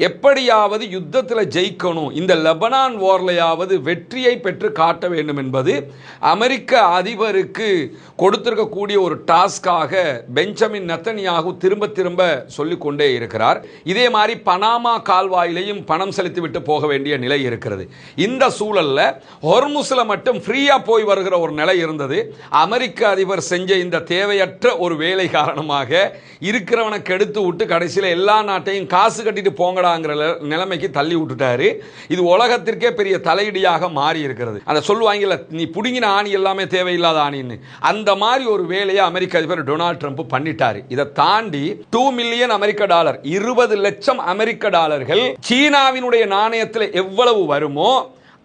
எப்படியாவது யுத்தத்தில் ஜெயிக்கணும், இந்த லெபனான் வார்லையாவது வெற்றியை பெற்று காட்ட வேண்டும் என்பது அமெரிக்க அதிபருக்கு கொடுத்திருக்கக்கூடிய ஒரு டாஸ்காக பெஞ்சமின் நெத்தன்யாகு திரும்ப திரும்ப சொல்லிக்கொண்டே இருக்கிறார். இதே மாதிரி பனாமா கால்வாயிலையும் பணம் செலுத்திவிட்டு போக வேண்டிய நிலை இருக்கிறது. இந்த சூழல்ல ஹொர்முஸ்ல மட்டும் ஃப்ரீயா போய் வருகிற ஒரு நிலை இருந்தது. அமெரிக்க அதிபர் செஞ்ச இந்த தேவையற்ற ஒரு வேலை காரணமாக இருக்கிறவனை கெடுத்து விட்டு கடைசியில் எல்லா நாட்டையும் காசு கட்டிட்டு போங்கடாங்கிற நிலைமைக்கு தள்ளி விட்டுட்டாரு. இது உலகத்திற்கே பெரிய தலையீடியாக மாறி இருக்கிறது. அந்த சொல்லுவாங்கல்ல, நீ புடுங்கின ஆணி எல்லாமே தேவையில்லாத ஆணின்னு, அந்த மாதிரி ஒரு வேலையை அமெரிக்க அதிபர் டொனால்ட் ட்ரம்ப் பண்ணிட்டாரு. இதை தாண்டி 2 மில்லியன் அமெரிக்க டாலர், 20 லட்சம் அமெரிக்க டாலர்கள் சீனாவினுடைய நாணயத்தில் எவ்வளவு வருமோ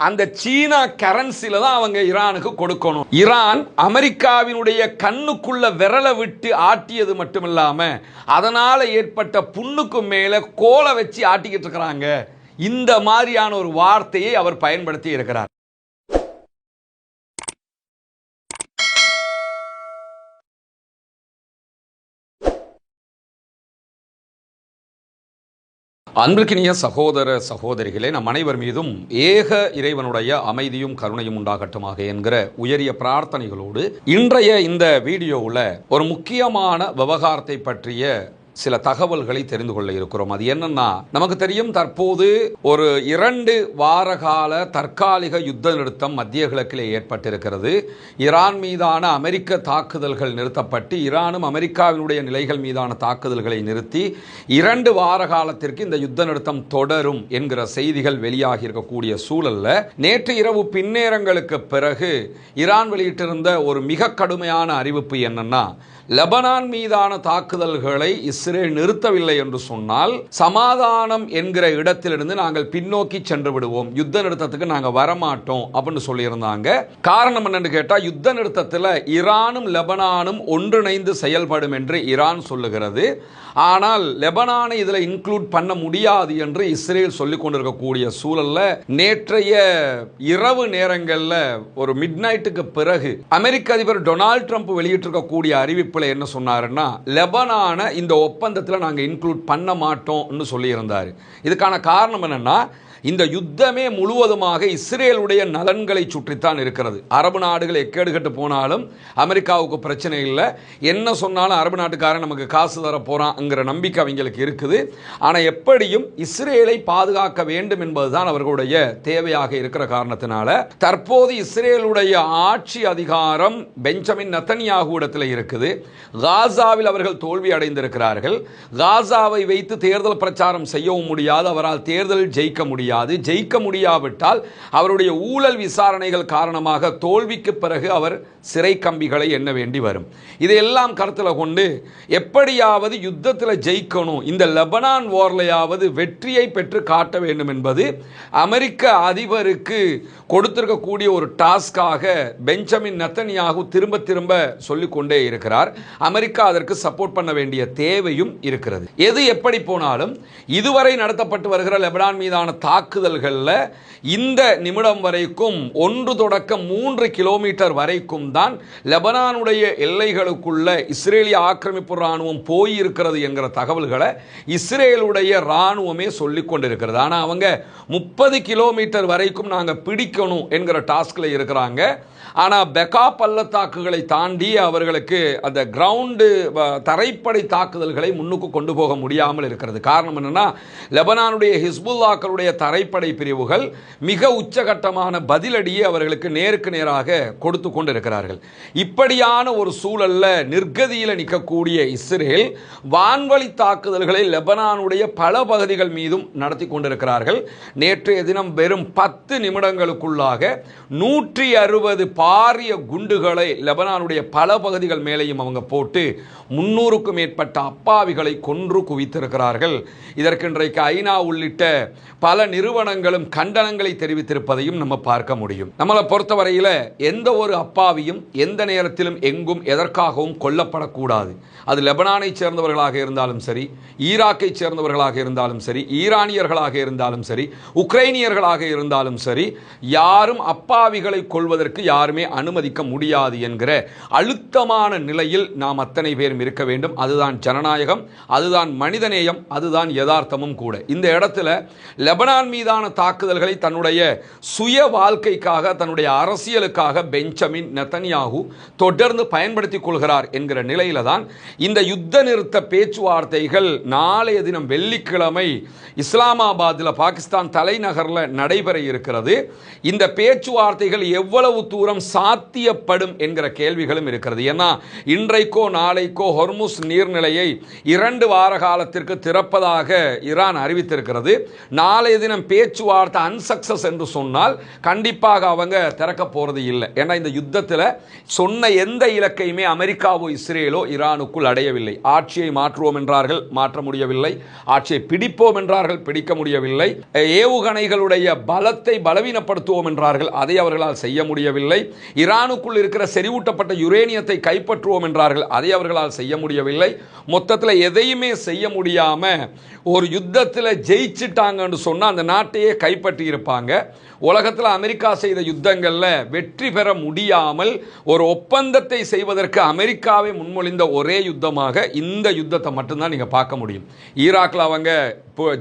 அந்த சீனா கரன்சில தான் அவங்க ஈரானுக்கு கொடுக்கணும். ஈரான் அமெரிக்காவினுடைய கண்ணுக்குள்ள விரலை விட்டு ஆட்டியது மட்டுமில்லாம அதனால ஏற்பட்ட புண்ணுக்கு மேல கோலை வச்சு ஆட்டிக்கிட்டு இருக்கிறாங்க. இந்த மாதிரியான ஒரு வார்த்தையை அவர் பயன்படுத்தி இருக்கிறார். அன்பிற்கினிய சகோதர சகோதரிகளே, நம் அனைவர் மீதும் ஏக இறைவனுடைய அமைதியும் கருணையும் உண்டாகட்டுமாக என்கிற உயரிய பிரார்த்தனைகளோடு இன்றைய இந்த வீடியோவில் ஒரு முக்கியமான விவகாரத்தை பற்றிய சில தகவல்களை தெரிந்து கொள்ள இருக்கிறோம். அது என்னன்னா, நமக்கு தெரியும் தற்போது ஒரு 2 வார கால தற்காலிக யுத்த நிறுத்தம் மத்திய கிழக்கிலே ஏற்பட்டிருக்கிறது. ஈரான் மீதான அமெரிக்க தாக்குதல்கள் நிறுத்தப்பட்டு ஈரானும் அமெரிக்காவினுடைய நிலைகள் மீதான தாக்குதல்களை நிறுத்தி 2 வார காலத்திற்கு இந்த யுத்த நிறுத்தம் தொடரும் என்கிற செய்திகள் வெளியாகி இருக்கக்கூடிய சூழல்ல நேற்று இரவு பின்னேரங்களுக்கு பிறகு ஈரான் வெளியிட்டிருந்த ஒரு மிக கடுமையான அறிவிப்பு என்னன்னா, லெபனான் மீதான தாக்குதல்களை இஸ்ரேல் நிறுத்தவில்லை என்று சொன்னால் சமாதானம் என்கிற இடத்திலிருந்து நாங்கள் பின்னோக்கி சென்று விடுவோம், யுத்த நிறுத்தத்துக்கு நாங்கள் வரமாட்டோம் அப்படின்னு சொல்லியிருந்தாங்க. காரணம் என்னன்னு கேட்டால், யுத்த நிறுத்தத்தில் ஈரானும் லெபனானும் ஒன்றிணைந்து செயல்படும் என்று ஈரான் சொல்லுகிறது. ஆனால் லெபனானை இதில் இன்க்ளூட் பண்ண முடியாது என்று இஸ்ரேல் சொல்லிக் கொண்டிருக்கக்கூடிய சூழல்ல நேற்றைய இரவு நேரங்களில் ஒரு மிட் நைட்டுக்கு பிறகு அமெரிக்க அதிபர் டொனால்ட் ட்ரம்ப் வெளியிட்டிருக்கக்கூடிய அறிவிப்பில் என்ன சொன்னாருன்னா, லெபனானை இந்த ஒப்பந்தத்தில் நாங்கள் இன்க்ளூட் பண்ண மாட்டோம்னு சொல்லியிருந்தார். இதுக்கான காரணம் என்னன்னா, இந்த யுத்தமே முழுவதுமாக இஸ்ரேலுடைய நலன்களை சுற்றித்தான் இருக்கிறது. அரபு நாடுகள் எக்கேடு கட்டு போனாலும் அமெரிக்காவுக்கு பிரச்சனை இல்லை, என்ன சொன்னாலும் அரபு நாட்டுக்காரன் நமக்கு காசு தர போறான்ங்கிற நம்பிக்கை அவங்களுக்கு இருக்குது. ஆனால் எப்படியும் இஸ்ரேலை பாதுகாக்க வேண்டும் என்பதுதான் அவர்களுடைய தேவையாக இருக்கிற காரணத்தினால தற்போது இஸ்ரேலுடைய ஆட்சி அதிகாரம் பெஞ்சமின் நெத்தன்யாகு இடத்தில் இருக்குது. காசாவில் அவர்கள் தோல்வி அடைந்திருக்கிறார்கள். காசாவை வைத்து தேர்தல் பிரச்சாரம் செய்யவும் முடியாது, அவரால் தேர்தலில் ஜெயிக்க முடியாது. ஜெயிக்க முடியாவிட்டால் அவருடைய ஊழல் விசாரணைகள் காரணமாக தோல்விக்கு பிறகு அவர் சிறை கம்பிகளை எண்ண வேண்டி வரும். இதையெல்லாம் கருத்தில் கொண்டு எப்படியாவது யுத்தத்தில் ஜெயிக்கணும், இந்த லெபனான் வார்லையாவது வெற்றியை பெற்று காட்ட வேண்டும் என்பது அமெரிக்க அதிபருக்கு கொடுத்திருக்கக்கூடிய ஒரு டாஸ்காக பெஞ்சமின் நெத்தன்யாகு திரும்ப திரும்ப சொல்லிக்கொண்டே இருக்கிறார். அமெரிக்கா அதற்கு சப்போர்ட் பண்ண வேண்டிய தேவையும் இருக்கிறது. எது எப்படி போனாலும் இதுவரை நடத்தப்பட்டு வருகிற லெபனான் மீதான தாக்குதல்களில் இந்த நிமிடம் வரைக்கும் 1 தொடக்கம் 3 கிலோமீட்டர் வரைக்கும் தான் லெபனானுடைய எல்லைகளுக்குள்ள இஸ்ரேலிய ஆக்கிரமிப்பு ராணுவம் போயிருக்கிறது என்கிற தகவல்களை இஸ்ரேலுடைய ராணுவமே சொல்லிக் கொண்டிருக்கிறது. ஆனால் அவங்க 30 கிலோமீட்டர் வரைக்கும் நாங்கள் பிடிக்கணும் என்கிற டாஸ்கில் இருக்கிறாங்க. ஆனால் பெகா பள்ளத்தாக்குகளை தாண்டி அவர்களுக்கு அந்த கிரவுண்டு தரைப்படை தாக்குதல்களை முன்னுக்கு கொண்டு போக முடியாமல் இருக்கிறது. காரணம் என்னன்னா, லெபனானுடைய ஹிஸ்புல்லாக்களுடைய தரைப்படை பிரிவுகள் மிக உச்சகட்டமான பதிலடியை அவர்களுக்கு நேருக்கு நேராக கொடுத்து கொண்டிருக்கிறார்கள். இப்படியான ஒரு சூழல்ல நிர்கதியில் நிற்கக்கூடிய இஸ்ரேல் வான்வழி தாக்குதல்களை லெபனானுடைய பல பகுதிகள் மீதும் நடத்தி கொண்டிருக்கிறார்கள். நேற்றைய தினம் வெறும் 10 நிமிடங்களுக்குள்ளாக 160 பாரிய குண்டுகளை லெபனானுடைய பல பகுதிகள் மேலேயும் அவங்க போட்டு 300க்கும் மேற்பட்ட அப்பாவிகளை கொன்று குவித்திருக்கிறார்கள். இதற்கு இன்றைக்கு ஐநா உள்ளிட்ட பல நிறுவனங்களும் கண்டனங்களை தெரிவித்திருப்பதையும் நம்ம பார்க்க முடியும். நம்மளை பொறுத்தவரையில் எந்த ஒரு அப்பாவியும் எந்த நேரத்திலும் எங்கும் எதற்காகவும் கொல்லப்படக்கூடாது. அது லெபனானை சேர்ந்தவர்களாக இருந்தாலும் சரி, ஈராக்கை சேர்ந்தவர்களாக இருந்தாலும் சரி, ஈரானியர்களாக இருந்தாலும் சரி, உக்ரைனியர்களாக இருந்தாலும் சரி, யாரும் அப்பாவிகளை கொள்வதற்கு யாரும் யாருமே அனுமதிக்க முடியாது என்கிற அழுத்தமான நிலையில் நாம் அத்தனை பேரும் இருக்க வேண்டும். அதுதான் ஜனநாயகம், அதுதான் மனிதநேயம், அதுதான் யதார்த்தமும் கூட. இந்த இடத்துல லெபனான் மீதான தாக்குதல்களை தன்னுடைய சுய வாழ்க்கைக்காக, தன்னுடைய அரசியலுக்காக பெஞ்சமின் நெதன்யாகு தொடர்ந்து பயன்படுத்திக் கொள்கிறார் என்கிற நிலையில தான் இந்த யுத்த நிறுத்த பேச்சுவார்த்தைகள் நாளைய தினம் வெள்ளிக்கிழமை இஸ்லாமாபாத்தில் பாகிஸ்தான் தலைநகரில் நடைபெற இருக்கிறது. இந்த பேச்சுவார்த்தைகள் எவ்வளவு தூரம் சாத்தியப்படும் என்கிற கேள்விகளும் இருக்கிறது. ஏன்னா இன்றைக்கோ நாளைக்கோ ஹொர்முஸ் நீர்நிலையை 2 வார காலத்திற்கு திறப்பதாக ஈரான் அறிவித்திருக்கிறது. நாளைய தினம் பேச்சுவார்த்தை அன்சக்சஸ் என்று சொன்னால் கண்டிப்பாக அவங்க திறக்க போறது இல்லை. ஏன்னா இந்த யுத்தத்தில் சொன்ன எந்த இலக்கையுமே அமெரிக்காவோ இஸ்ரேலோ ஈரானுக்குள் அடையவில்லை. ஆட்சியை மாற்றுவோம் என்றார்கள், மாற்ற முடியவில்லை. ஆட்சியை பிடிப்போம் என்றார்கள், பிடிக்க முடியவில்லை. ஏவுகணைகளுடைய பலத்தை பலவீனப்படுத்துவோம் என்றார்கள், அதை அவர்களால் செய்ய முடியவில்லை. ஈரானுக்குள் இருக்கிற செறிவூட்டப்பட்ட யுரேனியத்தை கைப்பற்றுவோம் என்றார்கள், அதை அவர்களால் செய்ய முடியவில்லை. மொத்தத்தில் எதையுமே செய்ய முடியாம ஒரு யுத்தத்தில் ஜெயிச்சிட்டாங்கன்னு சொன்னால் அந்த நாட்டையே கைப்பற்றி இருப்பாங்க. உலகத்தில் அமெரிக்கா செய்த யுத்தங்களில் வெற்றி பெற முடியாமல் ஒரு ஒப்பந்தத்தை செய்வதற்கு அமெரிக்காவை முன்மொழிந்த ஒரே யுத்தமாக இந்த யுத்தத்தை மட்டும்தான் நீங்கள் பார்க்க முடியும். ஈராக்கில் அவங்க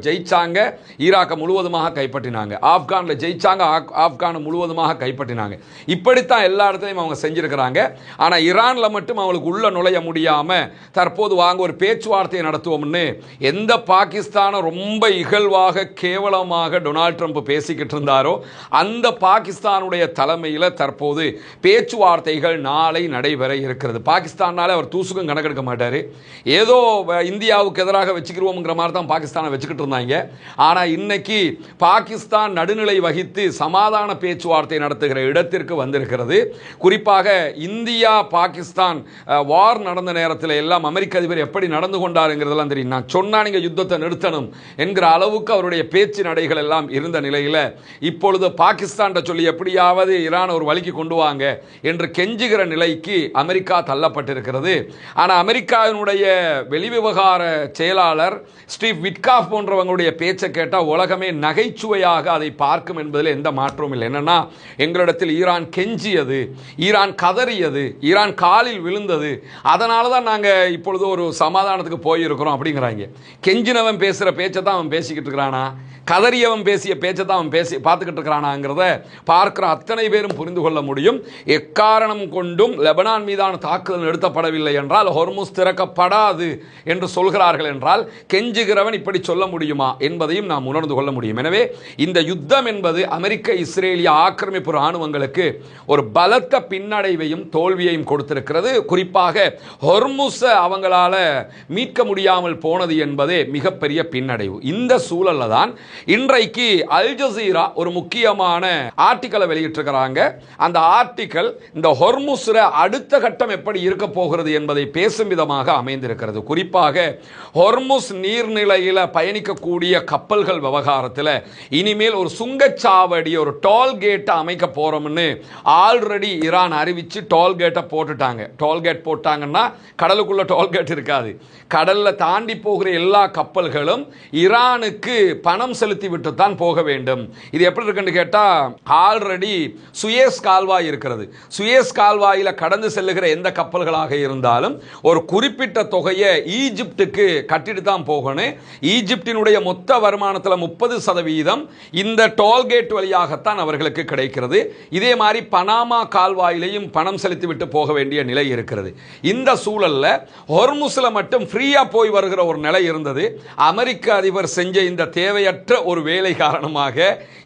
ஜெயிச்சாங்க, ஈராக்கை முழுவதுமாக கைப்பற்றினாங்க. ஆப்கானில் ஜெயிச்சாங்க, ஆப்கானை முழுவதுமாக கைப்பற்றினாங்க. இப்படித்தான் எல்லா இடத்துலையும் அவங்க செஞ்சிருக்கிறாங்க. ஆனால் ஈரானில் மட்டும் அவங்களுக்கு உள்ள நுழைய முடியாமல் தற்போது வாங்க ஒரு பேச்சுவார்த்தையை நடத்துவோம்னு எந்த பாகிஸ்தானை ரொம்ப இகழ்வாக கேவலமாக டொனால்ட் ட்ரம்ப் பேசிக்கிட்டு இருந்தாரோ அந்த பாகிஸ்தானுடைய தலைமையில் தற்போது பேச்சுவார்த்தைகள் நாளை நடைபெற இருக்கிறது. பாகிஸ்தானால அவர் தூசுக்கும் கணக்கெடுக்க மாட்டார். ஏதோ இந்தியாவுக்கு எதிராக வச்சுக்கிறோம்ங்கிற மாதிரி தான் பாகிஸ்தானை வச்சுக்கிட்டு இருந்தாங்க. ஆனால் இன்னைக்கு பாகிஸ்தான் நடுநிலை வகித்து சமாதான பேச்சுவார்த்தை நடத்துகிற இடத்திற்கு வந்திருக்கிறது. குறிப்பாக இந்தியா பாகிஸ்தான் வார் நடந்த நேரத்தில் எல்லாம் அமெரிக்க அதிபர் எப்படி நடந்து கொண்டாருங்கிறதெல்லாம் தெரியும். நான் சொன்னா நீங்க யுத்தத்தை நிறுத்தணும் என்கிற அளவுக்கு அவருடைய பேச்சு நடைகள் எல்லாம் இருந்த நிலையில் இப்பொழுது பாகிஸ்தான் சொல்லி எப்படியாவது ஈரான் ஒரு வழிக்கு கொண்டு வாங்க என்று கெஞ்சுகிற நிலைக்கு அமெரிக்கா தள்ளப்பட்டிருக்கிறது. ஆனால் அமெரிக்காவினுடைய வெளிவிவகார செயலாளர் ஸ்டீவ் விட்காஃப் போன்றவங்களுடைய பேச்சை கேட்டால் உலகமே நகைச்சுவையாக அதை பார்க்கும் என்பதில் எந்த மாற்றமும் இல்லை. என்னன்னா எங்களிடத்தில் ஈரான் கெஞ்சியது, ஈரான் கதறியது, ஈரான் காலில் விழுந்தது, அதனால தான் நாங்கள் இப்பொழுது ஒரு சமாதானத்துக்கு போயிருக்கிறோம் அப்படிங்கிறாங்க. கெஞ்சினவன் பேசுகிற பேச்சை தான் அவன் பேசிக்கிட்டு இருக்கிறானா, கதறியவன் பேசிய பேச்சை தான் அவன் பேசி பார்த்துக்கிட்டு இருக்கிறானாங்கிறத பார்க்கிற அத்தனை பேரும் புரிந்து கொள்ள முடியும். எக்காரணம் கொண்டும் லெபனான் மீதான தாக்குதல் நிறுத்தப்படவில்லை என்றால் ஹொர்முஸ் திறக்கப்படாது என்று சொல்கிறார்கள் என்றால் கெஞ்சுகிறவன் இப்படி சொல்ல முடியுமா என்பதையும் நாம் உணர்ந்து கொள்ள முடியும். எனவே இந்த யுத்தம் என்பது அமெரிக்க இஸ்ரேலிய ஆக்கிரமிப்பு இராணுவங்களுக்கு ஒரு பலத்த பின்னடைவையும் தோல்வியையும் கொடுத்திருக்கிறது. குறிப்பாக ஹொர்முஸை அவங்களால மீட்க முடியாமல் போனது என்பதே மிகப்பெரிய பின்னடைவு. இந்த சூழல்ல தான் இன்றைக்கு அல் ஜசீரா ஒரு முக்கியமான ஆர்டிக்கலை வெளியிட்டிருக்கிறாங்க. அந்த ஆர்டிக்கல் இந்த ஹொர்முஸ்ல அடுத்த கட்டம் எப்படி இருக்க போகிறது என்பதை பேசும் விதமாக அமைந்திருக்கிறது. குறிப்பாக ஹொர்முஸ் நீர்நிலையில் பயணிக்கக்கூடிய கப்பல்கள் விவகாரத்தில் இனிமேல் ஒரு சுங்கச்சாவடி, ஒரு டோல்கேட்டை அமைக்க போறோம்னு ஆல்ரெடி ஈரான் அறிவிச்சு டோல்கேட்டை போட்டுட்டாங்க. டோல்கேட் போட்டாங்கன்னா கடலுக்குள்ள டோல்கேட் இருக்காது. கடல்ல தாண்டி போகிற எல்லா கப்பல்களும் ஈரானுக்கு பணம் செலுத்தி விட்டு தான் போக வேண்டும். இது எப்படி இருக்குன்னு கேட்டா ஆல்ரெடி சுயேஸ் கால்வாய் இருக்கிறது. சுயேஸ் கால்வாயில கடந்து செல்லுகிற எந்த கப்பல்களாக இருந்தாலும் ஒரு குறிப்பிட்ட தொகையை ஈஜிப்டுக்கு கட்டிட்டு தான் போகணும். ஈஜிப்டினுடைய மொத்த வருமானத்தில் 30% இந்த டோல்கேட் வழியாகத்தான் அவர்களுக்கு கிடைக்கிறது. இதே மாதிரி பனாமா கால்வாயிலையும் பணம் செலுத்தி விட்டு போக வேண்டிய நிலை இருக்கிறது. இந்த சூழல்ல ஹொர்முஸ்ல மட்டும் ஃப்ரீயா போய் வருகிற ஒரு நிலை இருந்தது. அமெரிக்க அதிபர் செஞ்ச இந்த தேவையற்ற ஒரு வேலை காரணமாக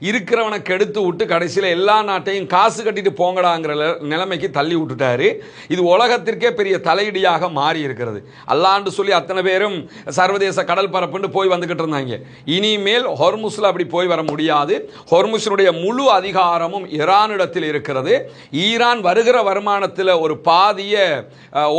இருக்கிறவனை கெடுத்து விட்டு கடைசியில் எல்லா நாட்டையும் காசு கட்டிட்டு போங்கடாங்கிற நிலைமைக்கு தள்ளி விட்டுட்டாரு. இது உலகத்திற்கே பெரிய தலையீடியாக மாறி இருக்கிறது. அல்லாண்டு சொல்லி அத்தனை பேரும் சர்வதேச கடல் பரப்புன்னு போய் வந்துகிட்டு இருந்தாங்க. இனிமேல் ஹொர்முஸ்ல அப்படி போய் வர முடியாது. ஹொர்முஸினுடைய முழு அதிகாரமும் ஈரானிடத்தில் இருக்கிறது. ஈரான் வருகிற வருமானத்தில் ஒரு பாதியை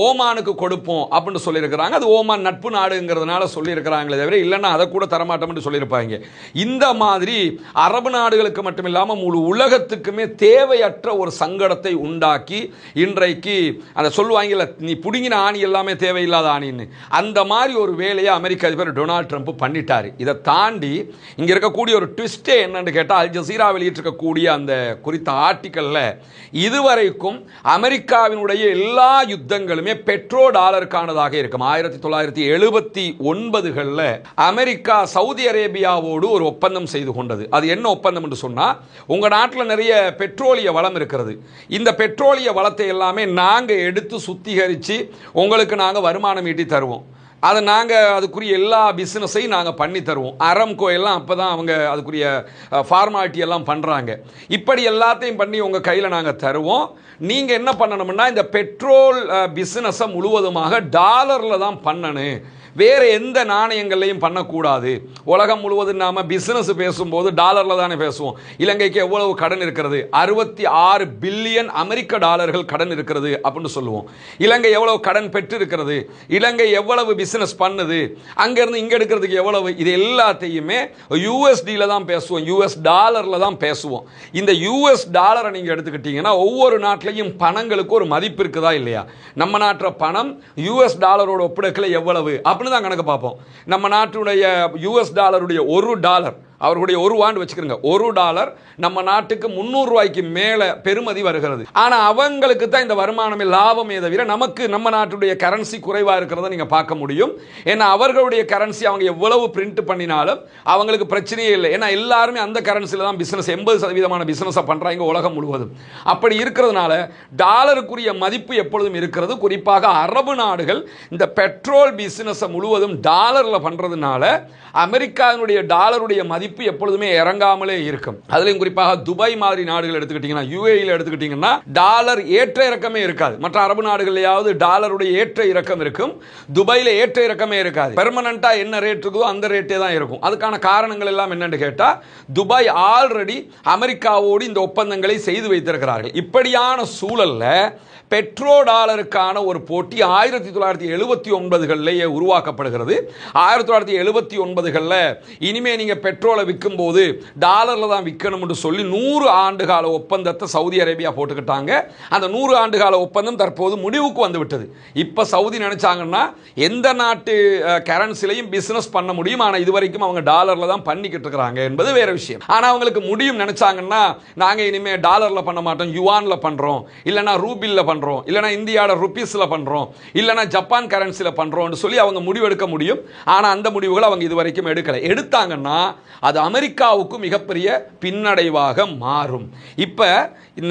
ஓமானுக்கு கொடுப்போம் அப்படின்னு சொல்லியிருக்கிறாங்க. அது ஓமான் நட்பு நாடுங்கிறதுனால சொல்லியிருக்கிறாங்களே தவிர, இல்லைன்னா அதை கூட தரமாட்டோம்னு சொல்லியிருப்பாங்க. இந்த மாதிரி அரபு நாடுகளுக்கு மட்டுமில்லாமல் முழு உலகத்துக்குமே தேவையற்ற ஒரு சங்கடத்தை உண்டாக்கி இன்றைக்கு அதை சொல்லுவாங்கல்ல, நீ புடுங்கின ஆணி எல்லாமே தேவையில்லாத ஆணின்னு, அந்த மாதிரி ஒரு வேலையை அமெரிக்க அதிபர் டொனால்ட் ட்ரம்ப் பண்ணிட்டாரு. இதை தாண்டி இங்க இருக்கக்கூடிய ஒரு ட்விஸ்டே என்னன்னு கேட்டால், அல் ஜசீரா வெளியிட்டிருக்கக்கூடிய அந்த குறித்த ஆர்டிக்கல்ல இதுவரைக்கும் அமெரிக்காவினுடைய எல்லா யுத்தங்களுமே பெட்ரோ டாலருக்கானதாக இருக்கும். 1979களில் அமெரிக்கா சவுதி அரேபியாவோடு ஒரு ஒப்பந்தம் செய்து கொண்டது. அது என்ன ஒப்பந்தம் என்று சொன்னா, உங்க நாட்டில் நிறைய பெட்ரோலிய வளம் இருக்கிறது, இந்த பெட்ரோலிய வளத்தை எல்லாமே நாங்க எடுத்து சுத்திகரித்து உங்களுக்கு நாங்கள் வருமானம் ஈட்டி தருவோம், அதை நாங்கள் அதுக்குரிய எல்லா பிஸ்னஸையும் நாங்கள் பண்ணி தருவோம். அரம்கோ எல்லாம் அப்போ தான் அவங்க அதுக்குரிய ஃபார்மாலிட்டி எல்லாம் பண்ணுறாங்க. இப்படி எல்லாத்தையும் பண்ணி உங்கள் கையில் நாங்கள் தருவோம். நீங்கள் என்ன பண்ணணும்னா, இந்த பெட்ரோல் பிஸ்னஸை முழுவதுமாக டாலரில் தான் பண்ணணும், வேறு எந்த நாணயங்களையும் பண்ணக்கூடாது. உலகம் முழுவதும் நாம் பிஸ்னஸ் பேசும்போது டாலரில் தானே பேசுவோம். இலங்கைக்கு எவ்வளவு கடன் இருக்கிறது? 66 பில்லியன் அமெரிக்க டாலர்கள் கடன் இருக்கிறது அப்படின்னு சொல்லுவோம். இலங்கை எவ்வளவு கடன் பெற்று இருக்கிறது, இலங்கை எவ்வளவு பிஸ்னஸ் பண்ணுது, அங்கேருந்து இங்கே எடுக்கிறதுக்கு எவ்வளவு, இது எல்லாத்தையுமே யூஎஸ்டியில் தான் பேசுவோம், யூஎஸ் டாலரில் தான் பேசுவோம். இந்த யூஎஸ் டாலரை நீங்கள் எடுத்துக்கிட்டீங்கன்னா ஒவ்வொரு நாட்டிலையும் பணங்களுக்கு ஒரு மதிப்பு இருக்குதா இல்லையா? நம்ம நாட்டில் பணம் யூஎஸ் டாலரோட ஒப்பிடக்கில் எவ்வளவு அப்படின்னு தான் கணக்கு பார்ப்போம். நம்ம நாட்டுடைய யூஎஸ் டாலருடைய $1, அவர்களுடைய $1 வச்சுக்கிறோங்க, $1 நம்ம நாட்டுக்கு 300 ரூபாய்க்கு மேலே பெருமதி வருகிறது. ஆனால் அவங்களுக்கு தான் இந்த வருமானமே லாபமே தவிர நமக்கு நம்ம நாட்டுடைய கரன்சி குறைவாக இருக்கிறத நீங்கள் பார்க்க முடியும். ஏன்னா அவர்களுடைய கரன்சி அவங்க எவ்வளவு பிரிண்ட் பண்ணினாலும் அவங்களுக்கு பிரச்சனையே இல்லை. ஏன்னா எல்லாருமே அந்த கரன்சியில் தான் பிஸ்னஸ் 80% பிஸ்னஸை பண்ணுறாங்க உலகம் முழுவதும். அப்படி இருக்கிறதுனால டாலருக்குரிய மதிப்பு எப்பொழுதும் இருக்கிறது. குறிப்பாக அரபு நாடுகள் இந்த பெட்ரோல் பிஸ்னஸை முழுவதும் டாலரில் பண்ணுறதுனால அமெரிக்காவினுடைய டாலருடைய மதிப்பு எப்பொழுதுமே இறங்காமலே இருக்கும். அதுலயும் குறிப்பாக துபாய் மாதிரி நாடுகள் எடுத்துக்கிட்டீங்கன்னா, யுஏஇல எடுத்துக்கிட்டீங்கன்னா டாலர் ஏற்ற இறக்கமே இருக்காது. மற்ற அரபு நாடுகளையாவது டாலருடைய ஏற்ற இறக்கம் இருக்கும், துபாயில ஏற்ற இறக்கமே இருக்காது. பெர்மனண்டா என்ன ரேட் இருக்குதோ அந்த ரேட்டே தான் இருக்கும். அதுக்கான காரணங்கள் எல்லாம் என்னன்னு கேட்டா, துபாய் ஆல்ரெடி அமெரிக்காவோடு இந்த ஒப்பந்தங்களை செய்து வைத்திருக்கிறார்கள். இப்படியான சூழல்ல பெட்ரோ டாலருக்கான ஒரு போட்டி 1979களிலேயே உருவாக்கப்படுகிறது. 1979களில் இனிமே நீங்க பெட்ரோலை விற்கும் போது டாலர்ல தான் விற்கணும்னு சொல்லி 100 ஆண்டு கால ஒப்பந்தத்தை சவுதி அரேபியா போட்டுக்கிட்டாங்க. அந்த 100 ஆண்டு கால ஒப்பந்தம் தற்போது முடிவுக்கு வந்து விட்டது. இப்ப சவுதி நினைச்சாங்கன்னா எந்த நாட்டு கரன்சிலையும் பிசினஸ் பண்ண முடியும், ஆனா இதுவரைக்கும் அவங்க டாலர்ல தான் பண்ணிக்கிட்டு இருக்காங்க என்பது வேற விஷயம். ஆனா அவங்களுக்கு முடியும் நினைச்சாங்கன்னா, நாங்க இனிமே டாலர்ல பண்ண மாட்டோம், யுவான்ல பண்றோம், இல்லனா ரூபில்ல பண்றோம், இல்லனா இந்தியாவோட ருபீஸ்ல பண்றோம், இல்லனா ஜப்பான் கரன்சில பண்றோம்னு சொல்லி அவங்க முடிவெடுக்க முடியும். ஆனா அந்த முடிவுகளை அவங்க இதுவரைக்கும் எடுக்கல. எடுத்தாங்கன்னா அது அமெரிக்காவுக்கு மிகப்பெரிய பின்னடைவாக மாறும். இப்ப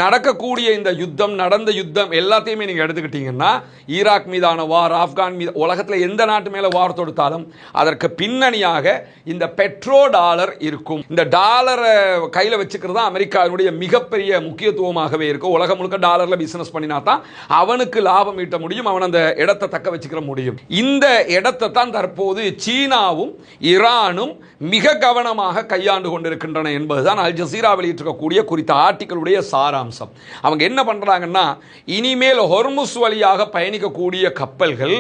நடக்கக்கூடிய இந்த யுத்தம், நடந்த யுத்தம் எல்லாத்தையுமே நீங்க எடுத்துக்கிட்டீங்கன்னா, ஈராக் மீதான வார், ஆப்கான் மீது, உலகத்துல எந்த நாட்டு மேல வார் தொடுத்தாலும் அதற்கு பின்னணியாக இந்த பெட்ரோ டாலர் இருக்கும். இந்த டாலரை கையில வச்சுக்கிறது அமெரிக்காவுடைய மிகப்பெரிய முக்கியத்துவமாகவே இருக்கும். உலகம் முழுக்க டாலர்ல பிசினஸ் பண்ணினா தான் அவனுக்கு லாபம் ஈட்ட முடியும், அவன் அந்த இடத்தை தக்க வச்சுக்கிற முடியும். இந்த இடத்தை தான் தற்போது சீனாவும் ஈரானும் மிக கவனமாக கையாண்டு கொண்டிருக்கின்றன என்பதுதான் அல் ஜசீரா வெளியிட்டிருக்கக்கூடிய குறித்த ஆர்டிகளுடைய சாராம்சம். அவங்க என்ன பண்றாங்கன்னா, இனிமேல் ஹொர்முஸ் வழியாக பயணிக்கக்கூடிய கப்பல்கள்,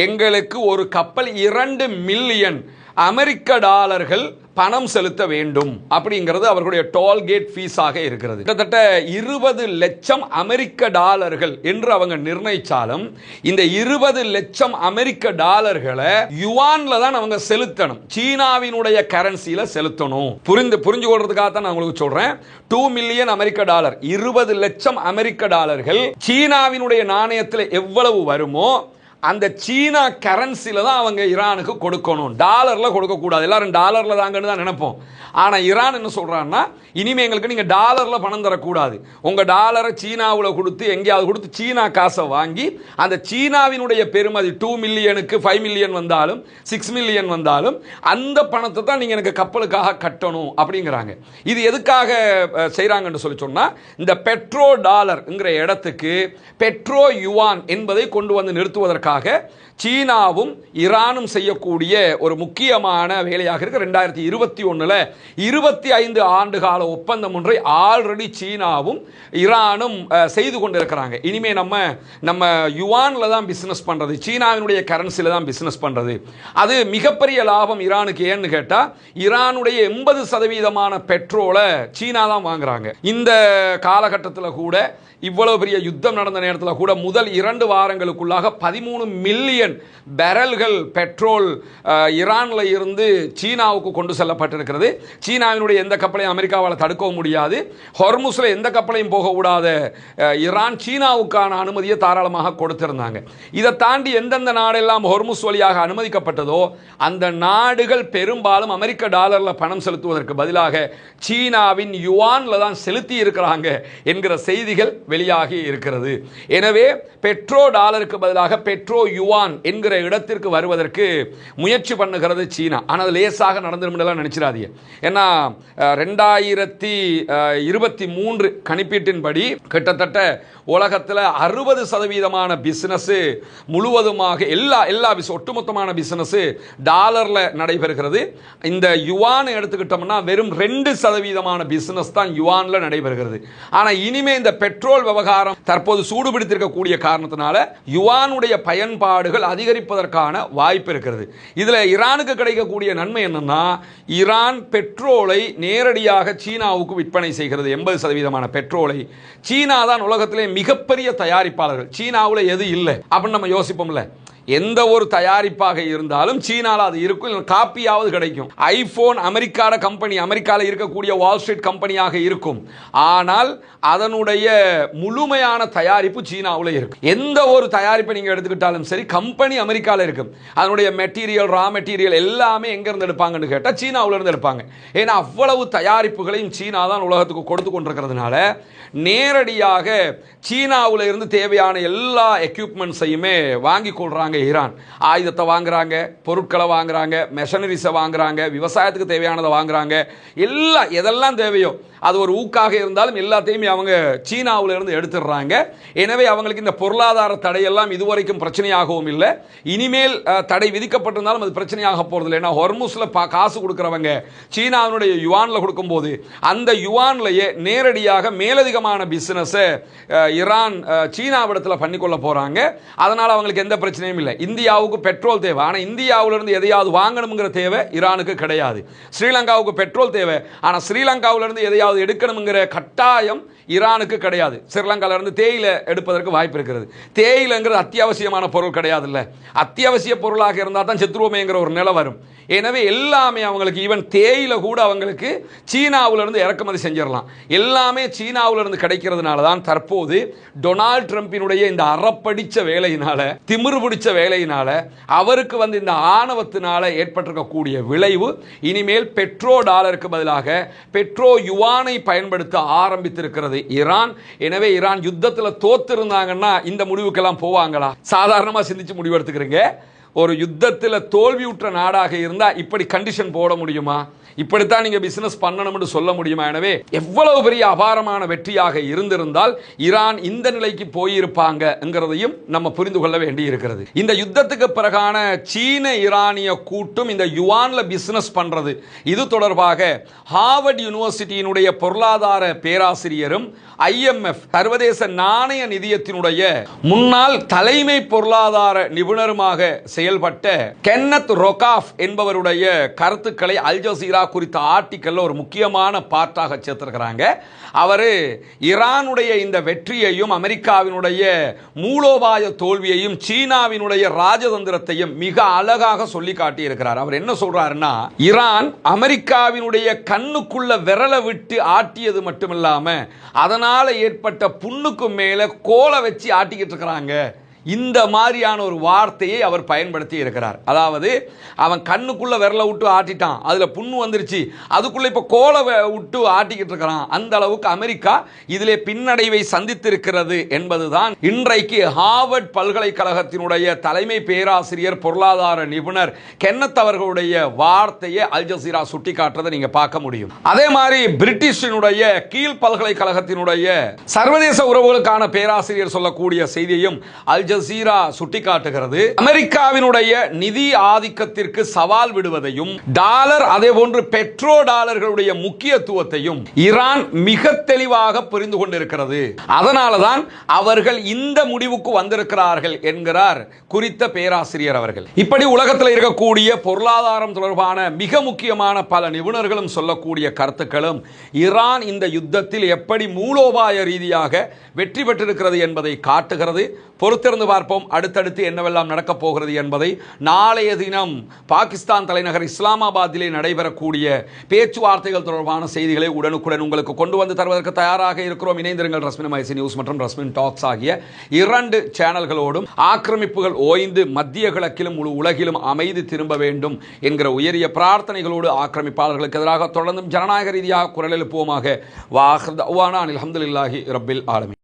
எங்களுக்கு ஒரு கப்பல் 2 மில்லியன் அமெரிக்க டாலர்கள் பணம் செலுத்த வேண்டும் அப்படிங்கிறது அவர்களுடைய டோல்கேட் ஃபீஸாக இருக்கிறது. கிட்டத்தட்ட 20 லட்சம் அமெரிக்க டாலர்கள் என்று அவங்க நிர்ணயிச்சாலும் இந்த 20 லட்சம் அமெரிக்க டாலர்களை யுவான்ல தான் அவங்க செலுத்தணும், சீனாவினுடைய கரன்சியில செலுத்தணும். புரிஞ்சு கொள்றதுக்காக தான் நான் உங்களுக்கு சொல்றேன். 2 மில்லியன் அமெரிக்க டாலர், 20 லட்சம் அமெரிக்க டாலர்கள் சீனாவினுடைய நாணயத்தில் எவ்வளவு வருமோ அந்த சீனா கரன்சில தான் அவங்க ஈரானுக்கு கொடுக்கணும், டாலர்ல கொடுக்க கூடாது. எல்லாரும் டாலர்ல தாங்கன்னு தான் நினைப்போம். ஆனா ஈரான் என்ன சொல்றாங்கன்னா, இனிமே எங்களுக்கு நீங்க டாலர்ல பணம் தரக்கூடாது, உங்க டாலரை சீனாவுல கொடுத்து எங்கேயாவது கொடுத்து சீனா காசை வாங்கி அந்த சீனாவினுடைய பெருமதி 2 மில்லியனுக்கு 5 மில்லியன் வந்தாலும் 6 மில்லியன் வந்தாலும் அந்த பணத்தை தான் நீங்க எனக்கு கப்பலுக்காக கட்டணும் அப்படிங்கிறாங்க. இது எதுக்காக செய்யறாங்கன்னு சொல்லி சொன்னா, இந்த பெட்ரோ டாலர்ங்கிற இடத்துக்கு பெட்ரோ யுவான் என்பதை கொண்டு வந்து நிறுத்துவதற்காக செய்வதற்காக சீனாவும் ஈரானும் செய்யக்கூடிய ஒரு முக்கியமான வேலையாக இருக்கு. 2021 25 ஆண்டு கால ஒப்பந்தம் ஒன்றை ஆல்ரெடி சீனாவும் ஈரானும் செய்து கொண்டிருக்கிறாங்க. இனிமே நம்ம யுவான்ல தான் பிசினஸ் பண்றது, சீனாவினுடைய கரன்சில தான் பிசினஸ் பண்றது. அது மிகப்பெரிய லாபம் ஈரானுக்கு. ஏன்னு கேட்டா ஈரானுடைய 80% பெட்ரோலை சீனா தான் வாங்குறாங்க. இந்த காலகட்டத்தில் கூட இவ்வளவு பெரிய யுத்தம் நடந்த நேரத்தில் கூட முதல் 2 வாரங்களுக்குள்ளாக 13 மில்லியன் பேரல்கள் பெட்ரோல் ஈரான்ல இருந்து சீனாவுக்கு கொண்டு செல்லப்பட்டிருக்கிறது. சீனாவினுடைய எந்த கப்பலையும் அமெரிக்காவால் தடுக்கவும் முடியாது. ஹொர்முஸ்ல எந்த கப்பலையும் போக விடாத ஈரான் சீனாவுக்கான அனுமதியை தாராளமாக கொடுத்திருந்தாங்க. இதை தாண்டி எந்தெந்த நாடெல்லாம் ஹொர்முஸ் வழியாக அனுமதிக்கப்பட்டதோ அந்த நாடுகள் பெரும்பாலும் அமெரிக்க டாலர்ல பணம் செலுத்துவதற்கு பதிலாக சீனாவின் யுவான்ல தான் செலுத்தி இருக்கிறாங்க என்கிற செய்திகள் வெளியாகி இருக்கிறது. எனவே பெட்ரோ டாலருக்கு பதிலாக பெட்ரோ யுவான் என்கிற இடத்திற்கு வருவதற்கு முயற்சி பண்ணுகிறது சீனா. ஆனால் லேசாக நடந்துடும் நினைச்சிடாதீங்க. ஏன்னா 2023 கணிப்பீட்டின்படி கிட்டத்தட்ட உலகத்தில் 60% பிசினஸ் முழுவதுமாக எல்லா ஒட்டுமொத்தமான பிசினஸ் டாலர்ல நடைபெறுகிறது. இந்த யுவான் எடுத்துக்கிட்டோம்னா வெறும் 2% பிசினஸ் தான் யுவான்ல நடைபெறுகிறது. ஆனா இனிமே இந்த பெட்ரோல் விவகாரம் தற்போது சூடுபிடித்திருக்கக்கூடிய காரணத்தினால யுவானுடைய பயன்பாடுகள் அதிகரிப்பதற்கான வாய்ப்பு இருக்கிறது. இதுல ஈரானுக்கு கிடைக்கக்கூடிய நன்மை என்னன்னா, ஈரான் பெட்ரோலை நேரடியாக சீனாவுக்கு விற்பனை செய்கிறது. 80% பெட்ரோலை சீனா தான் உலகத்திலே மிகப்பெரிய தயாரிப்பாளர்கள். சீனாவில் எது இல்லை அப்படின்னு நம்ம யோசிப்போம்ல. எந்த ஒரு தயாரிப்பாக இருந்தாலும் சீனால அது இருக்கும், காப்பியாவது கிடைக்கும். ஐபோன் அமெரிக்கால கம்பெனி, அமெரிக்கால இருக்கக்கூடிய வால் ஸ்ட்ரீட் கம்பெனியாக இருக்கும். ஆனால் அதனுடைய முழுமையான தயாரிப்பு சீனாவில் இருக்கும். எந்த ஒரு தயாரிப்பை நீங்க எடுத்துக்கிட்டாலும் சரி, கம்பெனி அமெரிக்கால இருக்கும். அதனுடைய மெட்டீரியல், ரா மெட்டீரியல் எல்லாமே எங்க இருந்து எடுப்பாங்கன்னு கேட்டா சீனாவில் இருந்து எடுப்பாங்க. ஏன்னா அவ்வளவு தயாரிப்புகளையும் சீனா தான் உலகத்துக்கு கொடுத்து கொண்டிருக்கிறதுனால நேரடியாக சீனாவில் இருந்து தேவையான எல்லா எக்யூப்மெண்ட்ஸையுமே வாங்கி கொள்றாங்க. ஈரான் ஆயுதத்தை வாங்குறாங்க, பொருட்களை வாங்குறாங்க, மெஷனரிஸை வாங்குறாங்க, விவசாயத்துக்கு தேவையானதை வாங்குறாங்க. எதெல்லாம் தேவையோ அது ஒரு ஊக்காக இருந்தாலும் எல்லாத்தையுமே அவங்க சீனாவில் இருந்து எடுத்துடுறாங்க. எனவே அவங்களுக்கு இந்த பொருளாதார தடையெல்லாம் இதுவரைக்கும் பிரச்சனையாகவும் இல்லை. இனிமேல் தடை விதிக்கப்பட்டிருந்தாலும் அது பிரச்சனையாக போறதில்லை. ஏன்னா ஹொர்முஸ்ல காசு கொடுக்கிறவங்க சீனாவினுடைய யுவான்ல கொடுக்கும்போது அந்த யுவான்லயே நேரடியாக மேலதிகமான பிசினஸ் ஈரான் சீனாவிடத்தில் பண்ணிக்கொள்ள போறாங்க. அதனால அவங்களுக்கு எந்த பிரச்சனையும் இல்லை. இந்தியாவுக்கு பெட்ரோல் தேவை, ஆனால் இந்தியாவிலிருந்து எதையாவது வாங்கணுங்கிற தேவை ஈரானுக்கு கிடையாது. ஸ்ரீலங்காவுக்கு பெட்ரோல் தேவை, ஆனால் ஸ்ரீலங்காவிலிருந்து எதையாவது எடுக்கணுங்கிற கட்டாயம் ஈரானுக்கு கிடையாது. ஸ்ரீலங்கால இருந்து தேயிலை எடுப்பதற்கு வாய்ப்பு இருக்கிறது. தேயிலைங்கிறது அத்தியாவசியமான பொருள் கிடையாது. இல்ல அத்தியாவசிய பொருளாக இருந்தால் தான் செத்துருவோமேங்கிற ஒரு நிலை வரும். எனவே எல்லாமே அவங்களுக்கு, ஈவன் தேயிலை கூட அவங்களுக்கு சீனாவிலிருந்து இறக்குமதி செஞ்சிடலாம். எல்லாமே சீனாவிலிருந்து கிடைக்கிறதுனால தான் தற்போது டொனால்ட் ட்ரம்பினுடைய இந்த அறப்படிச்ச வேலையினால, திமிரு பிடிச்ச வேலையினால, அவருக்கு வந்து இந்த ஆணவத்தினால ஏற்பட்டிருக்கக்கூடிய விளைவு இனிமேல் பெட்ரோ டாலருக்கு பதிலாக பெட்ரோ யுவானை பயன்படுத்த ஆரம்பித்திருக்கிறது ஈரான். எனவே ஈரான் யுத்தத்தில் தோத்து இருந்தாங்கன்னா இந்த முடிவுக்கெல்லாம் போவாங்களா? சாதாரணமாக சிந்திச்சு முடிவு எடுத்துக்கிறீங்க. ஒரு யுத்தத்தில் தோல்வியுற்ற நாடாக இருந்தா இப்படி கண்டிஷன் போட முடியுமா? இப்படித்தான் நீங்க பிசினஸ் பண்ணணும்னு சொல்ல முடியுமா? எனவே எவ்வளவு பெரிய அபாரமான வெற்றியாக இருந்திருந்தால் ஈரான் இந்த நிலைக்கு போயிருப்பாங்கங்கிறதையும் நம்ம புரிந்து கொள்ள வேண்டி இருக்கிறது. இந்த யுத்தத்துக்கு பிறகான சீன ஈரானிய கூட்டும் இந்த யுவான்ல பிசினஸ் பண்றது, இது தொடர்பாக ஹார்வர்ட் யூனிவர்சிட்டியினுடைய பொருளாதார பேராசிரியரும் IMF சர்வதேச நாணய நிதியத்தினுடைய முன்னாள் தலைமை பொருளாதார நிபுணருமாக செயல்பட்ட கென்னத் ரொகாஃப் என்பவருடைய கருத்துக்களை அல் ஜசீரா குறித்த ஆர்டிக்கல்ல ஒரு முக்கியமான பார்ட்டாக சேர்த்திருக்கிறாங்க. அவர் ஈரானுடைய இந்த வெற்றியையும், அமெரிக்காவினுடைய மூலோபாய தோல்வியையும், சீனாவினுடைய ராஜதந்திரத்தையும் மிக அழகாக சொல்லி காட்டியிருக்கிறார். அவர் என்ன சொல்றாருன்னா, ஈரான் அமெரிக்காவினுடைய கண்ணுக்குள்ள விரலை விட்டு ஆட்டியது மட்டுமில்லாம அதனால ஏற்பட்ட புண்ணுக்கு மேல கோலை வச்சு ஆட்டிக்கிட்டு இருக்கிறாங்க. இந்த மாதிரியான ஒரு வார்த்தையை அவர் பயன்படுத்தி இருக்கிறார். அதாவது அவன் கண்ணுக்குள்ள விரல விட்டு ஆட்டிட்டான், அதுல புண்ணு வந்துருச்சு, அதுக்குள்ள இப்ப கோலை விட்டு ஆட்டிக்கிட்டு இருக்கிறான். அந்த அளவுக்கு அமெரிக்கா இதிலே பின்னடைவை சந்தித்திருக்கிறது என்பதுதான் இன்றைக்கு ஹார்வர்ட் பல்கலைக்கழகத்தினுடைய தலைமை பேராசிரியர் பொருளாதார நிபுணர் கென்னத் அவர்களுடைய வார்த்தையை அல் ஜசீரா சுட்டி காட்டுறதை நீங்க பார்க்க முடியும். அதே மாதிரி பிரிட்டிஷினுடைய கீழ் பல்கலைக்கழகத்தினுடைய சர்வதேச உறவுகளுக்கான பேராசிரியர் சொல்லக்கூடிய செய்தியையும் அல் ஜசீரா சுட்டிக்காட்டுகிறது. அமெரிக்காவினுடைய நிதி ஆதிக்கத்திற்கு சவால் விடுவதையும் டாலர் அதே போன்று பெட்ரோ டாலர்களுடைய முக்கியத்துவத்தையும் ஈரான் மிக தெளிவாக புரிந்து கொண்டிருக்கிறது. அதனாலதான் அவர்கள் இந்த முடிவுக்கு வந்திருக்கிறார்கள் என்கிறார் குறித்த பேராசிரியர் அவர்கள். இப்படி உலகத்தில் இருக்கக்கூடிய பொருளாதாரம் தொடர்பான மிக முக்கியமான பல நிபுணர்களும் சொல்லக்கூடிய கருத்துக்களும் ஈரான் இந்த யுத்தத்தில் எப்படி மூலோபாய ரீதியாக வெற்றி பெற்றிருக்கிறது என்பதை காட்டுகிறது. பொறுத்திருந்து பார்ப்போம் அடுத்தடுத்து என்னவெல்லாம் நடக்கப் போகிறது என்பதை. நாளைய தினம் பாகிஸ்தான் தலைநகர் இஸ்லாமாபாத்திலே நடைபெறக்கூடிய பேச்சுவார்த்தைகள் தொடர்பான செய்திகளை உடனுக்குடன் உங்களுக்கு கொண்டு வந்து தருவதற்கு தயாராக இருக்கிறோம். இணைந்திருங்கள் ரஸ்மின் மைசி நியூஸ் மற்றும் ரஸ்மின் டாக்ஸ் ஆகிய 2 சேனல்களோடும். ஆக்கிரமிப்புகள் ஓய்ந்து மத்திய கிழக்கிலும் முழு உலகிலும் அமைதி திரும்ப வேண்டும் என்கிற உயரிய பிரார்த்தனைகளோடு ஆக்கிரமிப்பாளர்களுக்கு எதிராக தொடர்ந்தும் ஜனநாயக ரீதியாக குரல் எழுப்புவோமாக. வாஹிர் தஅவானா அல்ஹம்துலில்லாஹி ரப்பில் ஆலமீன்.